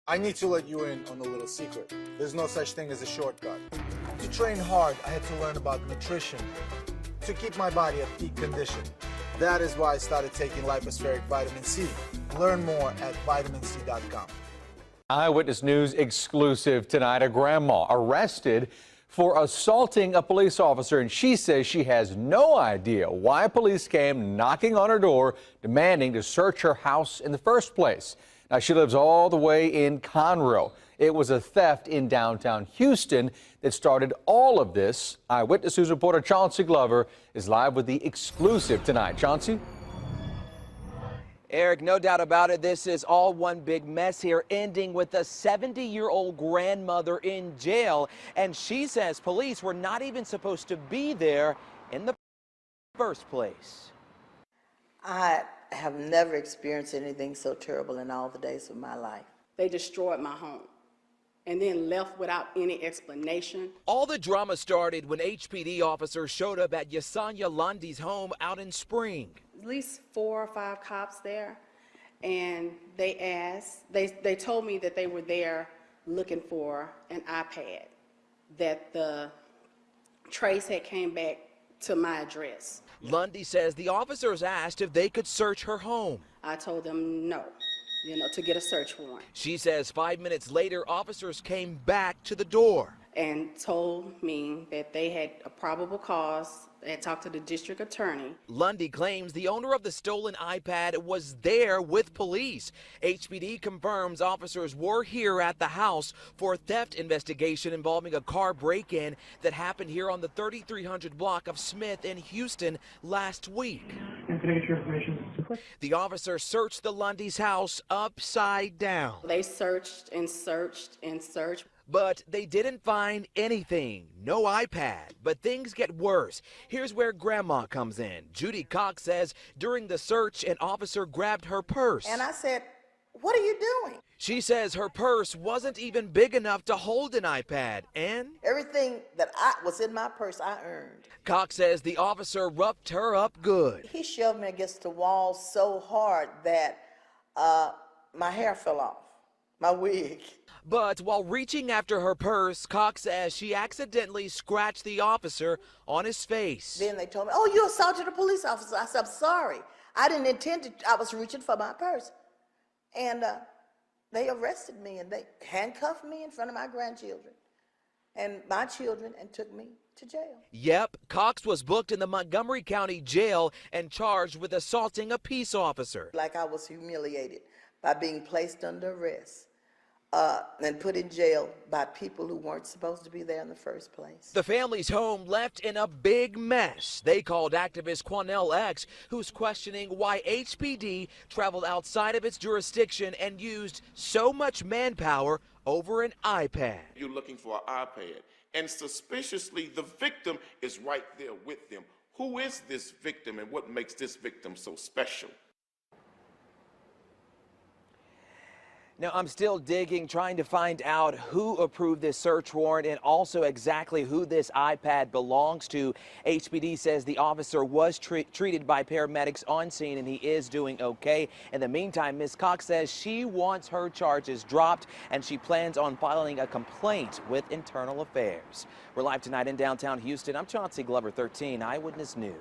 I need to let you in on a little secret. There's no such thing as a shortcut. To train hard, I had to learn about nutrition to keep my body at peak condition. That is why I started taking Lipospheric Vitamin C. Learn more at vitaminc.com. Eyewitness News exclusive tonight. A grandma arrested for assaulting a police officer, and she says she has no idea why police came knocking on her door demanding to search her house in the first place. Now, she lives all the way in Conroe. It was a theft in downtown Houston that started all of this. Eyewitness News reporter Chauncey Glover is live with the exclusive tonight. Chauncey? Eric, no doubt about it, this is all one big mess here, ending with a 70-year-old grandmother in jail. And she says police were not even supposed to be there in the first place. I have never experienced anything so terrible in all the days of my life. They destroyed my home and then left without any explanation. All the drama started when HPD officers showed up at Yesenia Lundy's home out in Spring. At least 4 or 5 cops there, and they told me that they were there looking for an iPad, that the trace had came back to my address. Lundy says the officers asked if they could search her home. I told them no, to get a search warrant. She says 5 minutes later, officers came back to the door and told me that they had a probable cause. They had talked to the district attorney. Lundy claims the owner of the stolen iPad was there with police. HPD confirms officers were here at the house for a theft investigation involving a car break-in that happened here on the 3300 block of Smith in Houston last week. And can I get your information? The officer searched the Lundy's house upside down. They searched and searched and searched. But they didn't find anything, no iPad. But things get worse. Here's where Grandma comes in. Judy Cox says during the search, an officer grabbed her purse. And I said, "What are you doing?" She says her purse wasn't even big enough to hold an iPad, and Everything that was in my purse, I earned. Cox says the officer roughed her up good. He shoved me against the wall so hard that my hair fell off, my wig. But while reaching after her purse, Cox says she accidentally scratched the officer on his face. Then they told me, "Oh, you assaulted a police officer." I said, "I'm sorry. I didn't intend to. I was reaching for my purse." And they arrested me and they handcuffed me in front of my grandchildren and my children and took me to jail. Yep, Cox was booked in the Montgomery County Jail and charged with assaulting a peace officer. Like I was humiliated by being placed under arrest. And put in jail by people who weren't supposed to be there in the first place. The family's home left in a big mess. They called activist Quanell X, who's questioning why HPD traveled outside of its jurisdiction and used so much manpower over an iPad. You're looking for an iPad, and suspiciously, the victim is right there with them. Who is this victim, and what makes this victim so special? Now, I'm still digging, trying to find out who approved this search warrant and also exactly who this iPad belongs to. HPD says the officer was treated by paramedics on scene and he is doing okay. In the meantime, Ms. Cox says she wants her charges dropped and she plans on filing a complaint with Internal Affairs. We're live tonight in downtown Houston. I'm Chauncey Glover, 13 Eyewitness News.